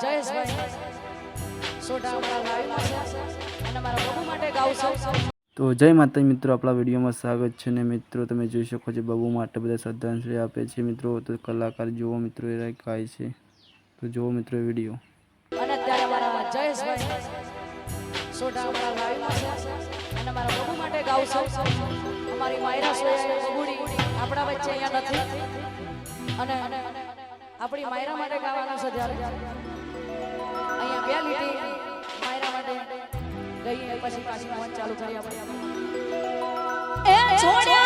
જયેશભાઈ સોઢા અમારા લાઈવમાં છે અને મારા બબુ માટે ગાવશો। તો જય માતા મિત્રો, આપણા વિડીયોમાં સ્વાગત છે ને મિત્રો, તમે જોઈ શકો છો બબુ માટે બધા શ્રદ્ધાંજલિ આપે છે મિત્રો। તો કલાકાર જુઓ મિત્રો, એ ગાય છે, તો જુઓ મિત્રો વિડીયો। અને અત્યારે અમારા જયેશભાઈ સોઢા અમારા લાઈવમાં છે અને મારા બબુ માટે ગાવશો। અમારી માયરા સોયા બબુડી આપણા વચ્ચે અહીંયા નથી અને આપણી માયરા માટે ગાવાનું છે ત્યારે અહીંયા બે લીટી માયરા માટે ગઈએ પછી પાછી ફોન ચાલુ કરી આપણે। એ છોડ્યા